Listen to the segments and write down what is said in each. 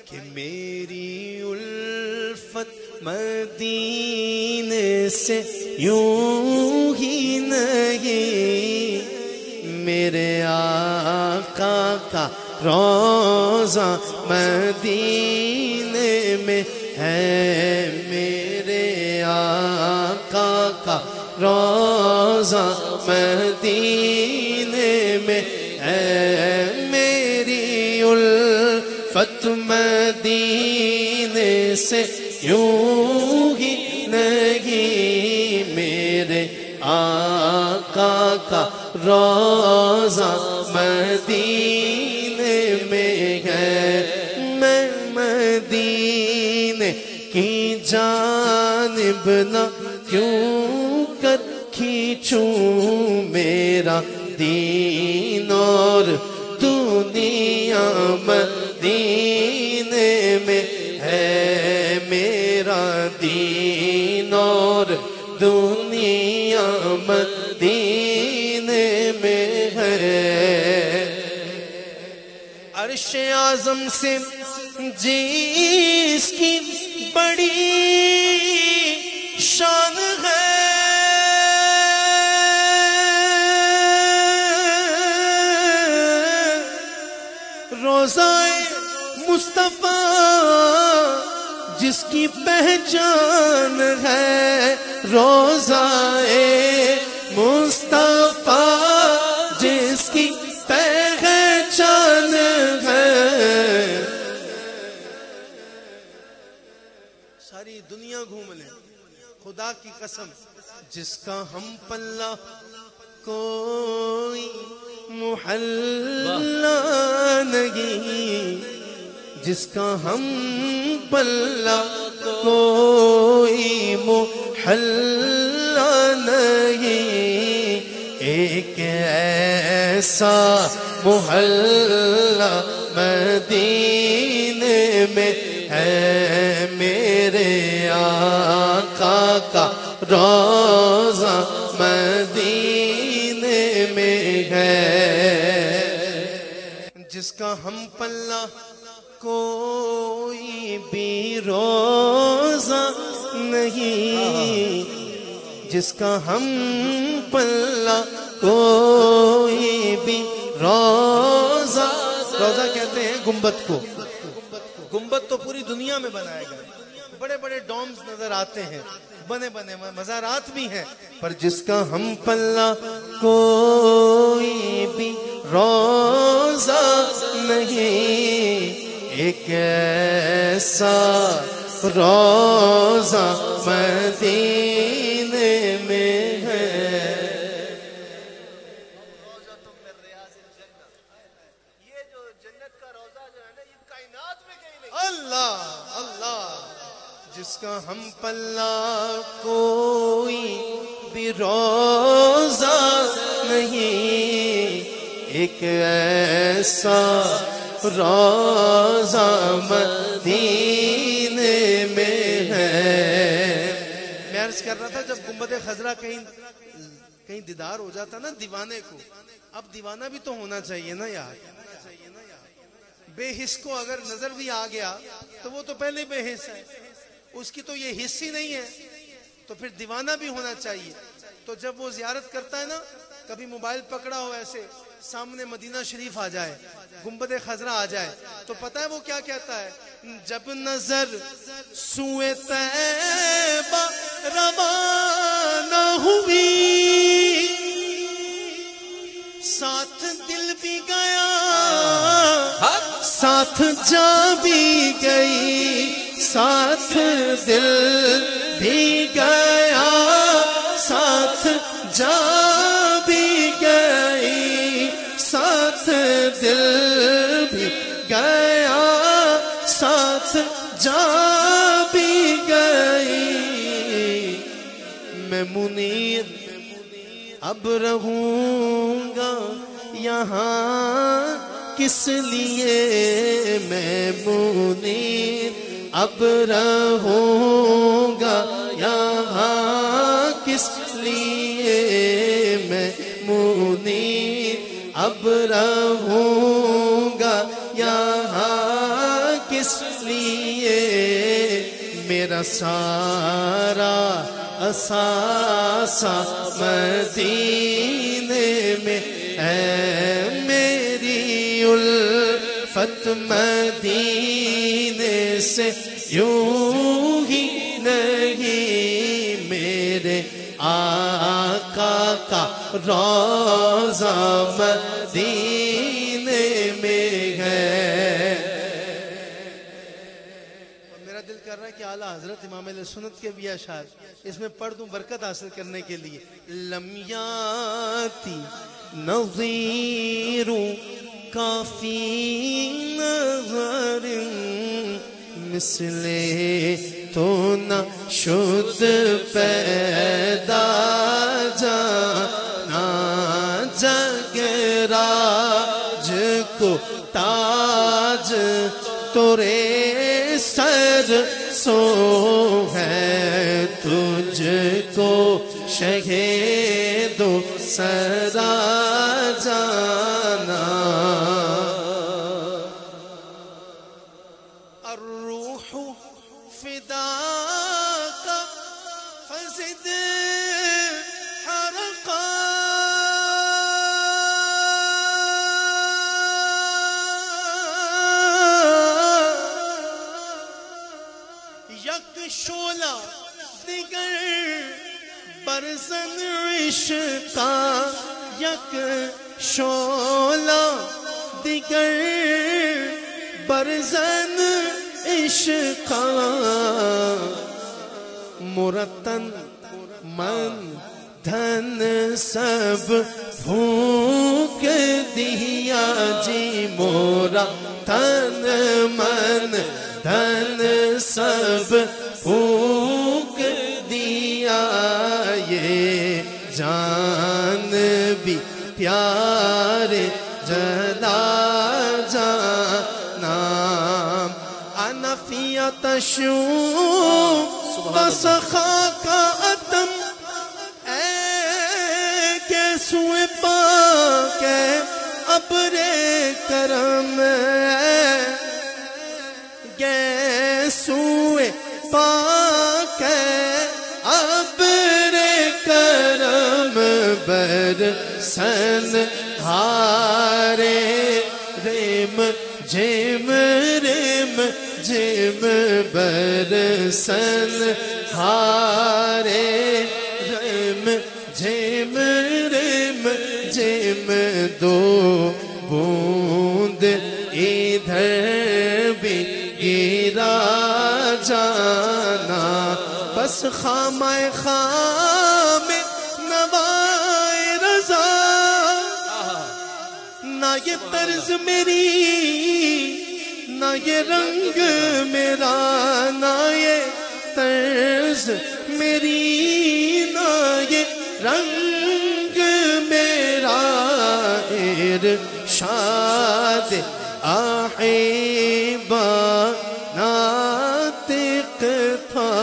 کہ میری الفت مدینے سے یوں ہی نہیں، میرے آقا کا روضہ مدینے میں ہے، میرے آقا کا روضہ مدینے میں ہے، میری الفت مدینے سے یوں ہی نہیں، میرے آقا کا روضہ مدینے میں ہے، میں مدینے کی جانب نہ کیوں کر کھینچوں، میرا دین اور دنیا مدینے میں ہے، میرا دین اور دنیا مدینے میں ہے۔ عرش اعظم سے جس کی بڑی شان ہے، روضہ مصطفیٰ جس کی پہچان ہے، روضہ مصطفیٰ جس کی پہچان ہے، ساری دنیا گھوم لیں خدا کی قسم، جس کا ہم پلہ کوئی محلہ نہیں، جس کا ہم پلہ کوئی محلہ نہیں، ایک ایسا محلہ مدینے میں ہے، میرے آقا کا روضہ مدینے میں ہے، جس کا ہم پلہ کوئی بھی روضہ نہیں، جس کا ہم پلہ کوئی بھی روضہ، روضہ کہتے ہیں گنبد کو، گنبد تو پوری دنیا میں بنایا گیا، بڑے بڑے ڈومز نظر آتے ہیں، بنے بنے مزارات بھی ہیں، پر جس کا ہم پلہ کوئی بھی روضہ نہیں، ایک ایسا روضہ مدینے میں ہے۔ یہ جو جنت کا روضہ جو ہے نا، یہ کائنات میں کہیں نہیں۔ اللہ اللہ، جس کا ہم پلہ کوئی بھی روضہ نہیں، ایک ایسا روضہ مدینے میں ہے۔ میں عرض کر رہا تھا جب گنبد خضرا کہیں دیدار ہو جاتا نا دیوانے کو، اب دیوانہ بھی تو ہونا چاہیے نا یار، بے حس کو اگر نظر بھی آ گیا تو وہ تو پہلے بے حس ہے، اس کی تو یہ حس ہی نہیں ہے، تو پھر دیوانہ بھی ہونا چاہیے۔ تو جب وہ زیارت کرتا ہے نا، کبھی موبائل پکڑا ہو ایسے، سامنے مدینہ شریف آ جائے، گنبد خضرا آ جائے، تو پتہ ہے وہ کیا کہتا ہے؟ جب نظر سوئے طیبہ روانہ ہوئی، ساتھ دل بھی گیا، ساتھ جا بھی گئی، ساتھ دل بھی گیا، ساتھ جا بھی گئی، ساتھ دل بھی گیا، ساتھ جا بھی گئی، میں منیر اب رہوں گا یہاں کس لیے، میں منیر اب رہوں گا یہاں کس لیے، میں منیر اب رہوں گا یہاں کس اس لیے میرا سارا اثاثہ مدینے میں ہے، میری الفت مدینے سے یوں ہی نہیں، میرے آقا کا روضہ مدینے میں ہے۔ میرا دل کر رہا ہے کہ اعلیٰ حضرت امام اہل سنت کے بھی اشعار اس میں پڑھ دوں برکت حاصل کرنے کے لیے۔ لم یاتی نظیر کافی نظر مثل تو نہ شد پیدا جانا، جگراج کو تاج تورے سر سو ہے، تجھ کو شہید و سرا جانا۔ الروح فداک فزد حرقا، یک شعلہ دیگر برزن عشقا، یک شعلہ دیگر برزن عشقا، مرتن من دھن سب پھونک دیا جی، مورا تن من دھن سب پھونک دیا، یہ جان بھی پیارے جلا جانا، انا فی تشو بسخا کا اتم، اے کیسوئے پاک ہے ابر کرم، کیسوئے پاک ہے ابر کرم، برسن ہارے ریم جم ریم جم، برسن ہارے ریم جم ریم جم، دو بوند ادھر بھی گرا جانا، بس خامہ خام نوائے رضا، نہ یہ طرز میری نہ یہ رنگ میرا، نہ یہ طرز میری نہ یہ رنگ میرا، ارشاد آحبہ ناطق تھا،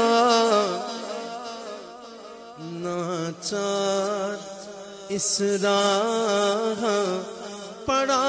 ناچار اس راہ پڑا